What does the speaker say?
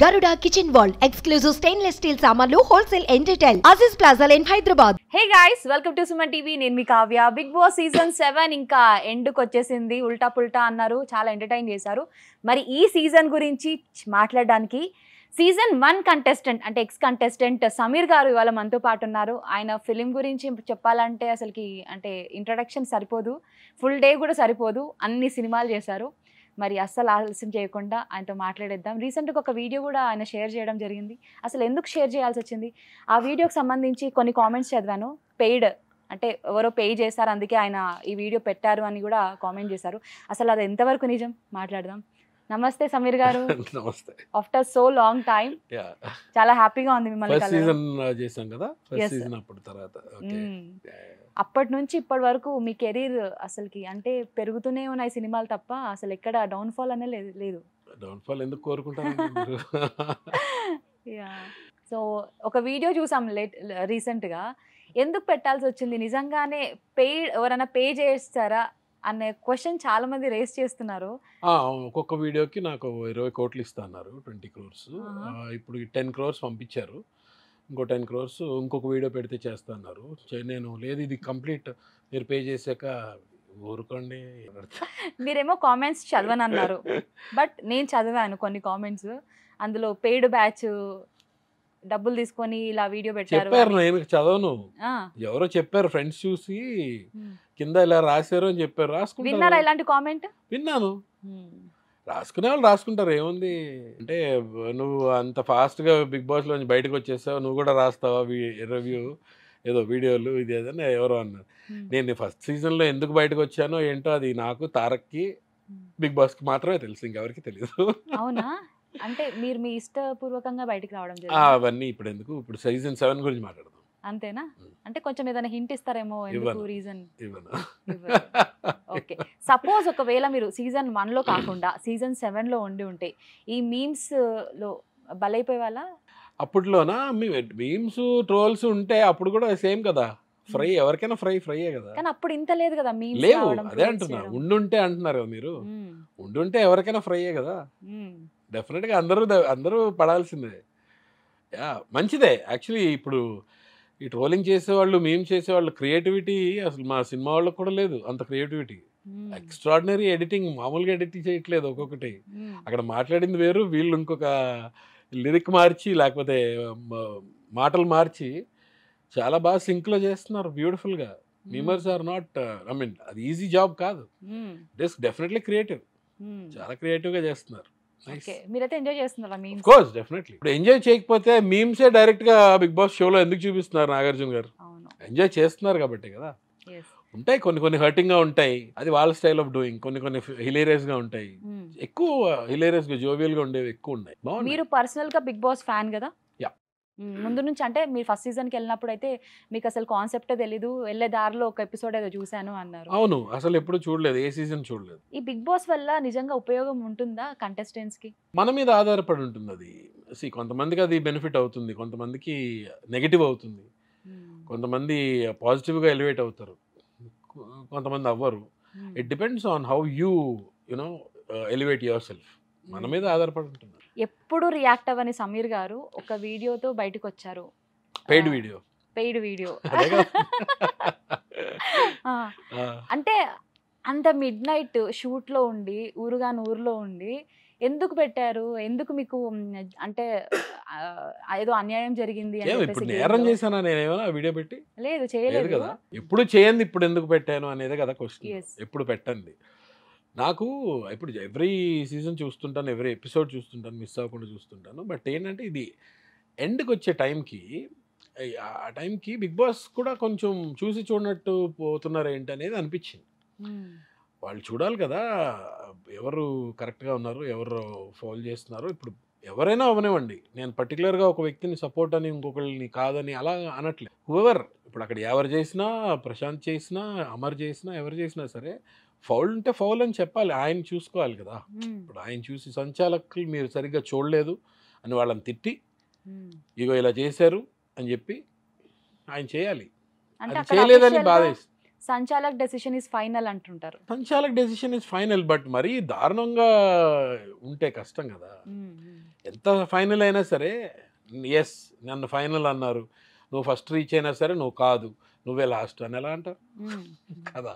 Garuda Kitchen World, exclusive stainless steel samanlu, wholesale and retail. Aziz Plaza in Hyderabad. Hey guys, welcome to Suman TV. నేను మీ Kavya. Big boss season 7 ఇంకా ఎండ్కి వచ్చేసింది. ఉల్టా పుల్టా అన్నారు, చాలా entertain చేశారు. మరి ఈ సీజన్ గురించి మాట్లాడడానికి సీజన్ 1 కంటెస్టెంట్ అంటే ఎక్స్ కంటెస్టెంట్ సమీర్ గారు ఇవాళ మనతో పాటు ఉన్నారు. ఆయన ఫిలిం గురించి చెప్పాలంటే అసలుకి అంటే ఇంట్రడక్షన్ సరిపోదు, ఫుల్ డే కూడా సరిపోదు, అన్ని సినిమాలు చేశారు. మరి అస్సలు ఆలస్యం చేయకుండా ఆయనతో మాట్లాడేద్దాం. రీసెంట్గా ఒక వీడియో కూడా ఆయన షేర్ చేయడం జరిగింది. అసలు ఎందుకు షేర్ చేయాల్సి వచ్చింది, ఆ వీడియోకి సంబంధించి కొన్ని కామెంట్స్ చదివాను. పెయిడ్ అంటే ఎవరో పే చేశారు, అందుకే ఆయన ఈ వీడియో పెట్టారు అని కూడా కామెంట్ చేశారు. అసలు అది ఎంతవరకు నిజం మాట్లాడదాం. నమస్తే సమీర్ గారు. నమస్తే. ఆఫ్టర్ సో లాంగ్ టైం చాలా హ్యాపీగా ఉంది మిమ్మల్ని ఫస్ట్ సీజన్ చేసాం కదా, ఫస్ట్ సీజన్ అప్పుడు తర్వాత అప్పటి నుంచి ఇప్పటి వరకు మీ కెరీర్ అసలుకి అంటే పెరుగుతూనే ఉన్నాయి సినిమాలు తప్ప అసలు ఎక్కడ డౌన్ఫాల్ అనే లేదు. డౌన్ఫాల్ ఎందుకు కోరుకుంటారు? సో ఒక వీడియో చూసాం రీసెంట్గా, ఎందుకు పెట్టాల్సి వచ్చింది, నిజంగానే ఎవరైనా పే చేస్తారా అనే క్వశ్చన్ చాలా మంది రేస్ చేస్తున్నారు. ఒక్కొక్క వీడియోకి నాకు 20 కోట్లు ఇస్తా అన్నారు, 20 crores. ఇప్పుడు 10 crores పంపించారు, ఇంకో 10 crores ఇంకొక వీడియో పెడితే చేస్తా అన్నారు. నేను లేదు, ఇది కంప్లీట్ మీరు పే చేశాక ఊరుకోండి. మీరేమో కామెంట్స్ చదవనన్నారు, బట్ నేను చదివాను కొన్ని కామెంట్స్. అందులో పెయిడ్ బ్యాచ్ డబ్బులు తీసుకొని ఇలా వీడియో పెట్టారు. నేను చదవను, ఎవరో చెప్పారు ఫ్రెండ్స్ చూసి కింద ఇలా రాశారు అని చెప్పారు. విన్నారా ఇలాంటి కామెంట్? విన్నాను. రాసుకునే వాళ్ళు రాసుకుంటారు, ఏముంది అంటే. నువ్వు అంత ఫాస్ట్గా బిగ్ బాస్లో నుంచి బయటకు వచ్చేసావు, నువ్వు కూడా రాస్తావా రివ్యూ ఏదో వీడియోలు ఇది ఏదైనా ఎవరో అన్నారు. నేను ఫస్ట్ సీజన్లో ఎందుకు బయటకు వచ్చానో ఏంటో అది నాకు, తారక్కి, బిగ్ బాస్కి మాత్రమే తెలుసు, ఇంకెవరికి తెలియదు. అవునా? అంటే మీరు మీ ఇష్టపూర్వకంగా బయటికి రావడం అవన్నీ ఇప్పుడు ఎందుకు, ఇప్పుడు సీజన్ 7 గురించి మాట్లాడదాం. అంతేనా? అంటే కొంచెం ఏదైనా హింట్ ఇస్తారేమో, ఎందుకు రీజన్? ఓకే, సపోజ్ ఒకవేళ మీరు సీజన్ 1లో కాకుండా సీజన్ 7లో ఉండి ఉంటే ఈ మీమ్స్ లో బలైపోయే వాళ్ళ? అప్పట్లోనా మీమ్స్ ట్రోల్స్ ఉంటే అప్పుడు కూడా సేమ్ కదా, ఫ్రై ఎవరికైనా ఫ్రైయే కదా. కానీ అప్పుడు ఇంత లేదు కదా మీమ్స్. లేవు, అదే అంటున్నా, ఉండుంటే అంటున్నారు కదా మీరు. ఉండుంటే ఎవరికైనా ఫ్రైయే కదా, డెఫినెట్గా అందరూ పడాల్సిందే. మంచిదే యాక్చువల్లీ. ఇప్పుడు ఈ ట్రోలింగ్ చేసేవాళ్ళు, మీమ్ చేసేవాళ్ళు క్రియేటివిటీ అసలు మా సినిమా వాళ్ళకి కూడా లేదు అంత క్రియేటివిటీ. ఎక్స్ట్రాడినరీ ఎడిటింగ్, మామూలుగా ఎడిటింగ్ చేయట్లేదు. ఒక్కొక్కటి అక్కడ మాట్లాడింది వేరు, వీళ్ళు ఇంకొక లిరిక్ మార్చి లేకపోతే మాటలు మార్చి చాలా బాగా సింక్లో చేస్తున్నారు బ్యూటిఫుల్గా. Memers are not, I mean అది ఈజీ జాబ్ కాదు, ఇట్స్ డెఫినెట్లీ క్రియేటివ్, చాలా క్రియేటివ్గా చేస్తున్నారు. మీరైతే ఎంజాయ్ చేస్తున్నారా మీమ్స్? Of course, definitely. ఇప్పుడు ఎంజాయ్ చేయకపోతే మీమ్సే డైరెక్ట్ గా బిగ్ బాస్ షోలో ఎందుకు చూపిస్తున్నారు నాగార్జున గారు? ఎంజాయ్ చేస్తున్నారు కాబట్టి కదా. ఉంటాయి కొన్ని హర్టింగ్ గా ఉంటాయి, అది వాళ్ళ స్టైల్ ఆఫ్ డూయింగ్. కొన్ని హిలేరియస్ గా ఉంటాయి, ఎక్కువ హిలేరియస్ గా జోవియల్ గా ఉండేవి ఎక్కువ ఉన్నాయి. మీరు పర్సనల్ గా బిగ్ బాస్ ఫ్యాన్ కదా ముందు నుంచి? అంటే మీరు ఫస్ట్ సీజన్కి వెళ్ళినప్పుడు అయితే మీకు అసలు కాన్సెప్టే తెలీదు, వెళ్ళే దారిలో ఒక ఎపిసోడ్ ఏదో చూశాను అన్నారు. అవును, అసలు ఎప్పుడు చూడలేదు, ఏ సీజన్ చూడలేదు. ఈ బిగ్ బాస్ వల్ల నిజంగా ఉపయోగం ఉంటుందా కంటెస్టెంట్స్ కి? మన మీద ఆధారపడి ఉంటుంది అది. కొంతమందికి అది బెనిఫిట్ అవుతుంది, కొంతమందికి నెగిటివ్ అవుతుంది, కొంతమంది పాజిటివ్గా ఎలివేట్ అవుతారు, కొంతమంది అవ్వరు. It depends on how you know elevate your self. మన మీద ఆధారపడి ఉంటుంది. ఎప్పుడు రియాక్ట్ అవ్వని సమీర్ గారు ఒక వీడియోతో బయటకు వచ్చారు, పెయిడ్ వీడియో. అంటే అంత మిడ్ నైట్ షూట్లో ఉండి, ఊరులో ఉండి ఎందుకు పెట్టారు? ఎందుకు మీకు అంటే ఏదో అన్యాయం జరిగింది ఇప్పుడు నేరం చేశానా నేనేమైనా వీడియో పెట్టి? లేదు, చేయలేదు కదా. ఎప్పుడు చేయండి, ఇప్పుడు ఎందుకు పెట్టాను అనేది కదా క్వశ్చన్. ఎప్పుడు పెట్టండి. నాకు ఇప్పుడు ఎవ్రీ సీజన్ చూస్తుంటాను, ఎవ్రీ ఎపిసోడ్ చూస్తుంటాను, మిస్ అవ్వకుండా చూస్తుంటాను. బట్ ఏంటంటే ఇది ఎండ్కి వచ్చే ఆ టైంకి బిగ్ బాస్ కూడా కొంచెం చూసి చూడనట్టు పోతున్నారు ఏంటి అనేది అనిపించింది. వాళ్ళు చూడాలి కదా ఎవరు కరెక్ట్గా ఉన్నారు, ఎవరు ఫౌల్ చేస్తున్నారు. ఇప్పుడు ఎవరైనా అవనివ్వండి, నేను పర్టికులర్గా ఒక వ్యక్తిని సపోర్ట్ అని ఇంకొకరిని కాదని అలా అనట్లేదు. హూఎవర్, ఇప్పుడు అక్కడ ఎవరు చేసినా, ప్రశాంత్ చేసినా, అమర్ చేసినా, ఎవరు చేసినా సరే ఫౌల్ ఉంటే ఫౌల్ అని చెప్పాలి, ఆయన చూసుకోవాలి కదా. ఇప్పుడు ఆయన చూసి సంచాలకులు మీరు సరిగ్గా చూడలేదు అని వాళ్ళని తిట్టి ఇగో ఇలా చేశారు అని చెప్పి ఆయన చేయాలి. చేయలేదని బాధేసి సంచాలక్ డెసిషన్ ఇస్ ఫైనల్ అంటుంటారు. సంచాలక్ డెసిషన్ ఇస్ ఫైనల్, బట్ మరీ దారుణంగా ఉంటే కష్టం కదా. ఎంత ఫైనల్ అయినా సరే, ఎస్ నన్ను ఫైనల్ అన్నారు, నువ్వు ఫస్ట్ రీచ్ అయినా సరే నువ్వు కాదు, నువ్వే లాస్ట్ అని ఎలా అంటారు కదా.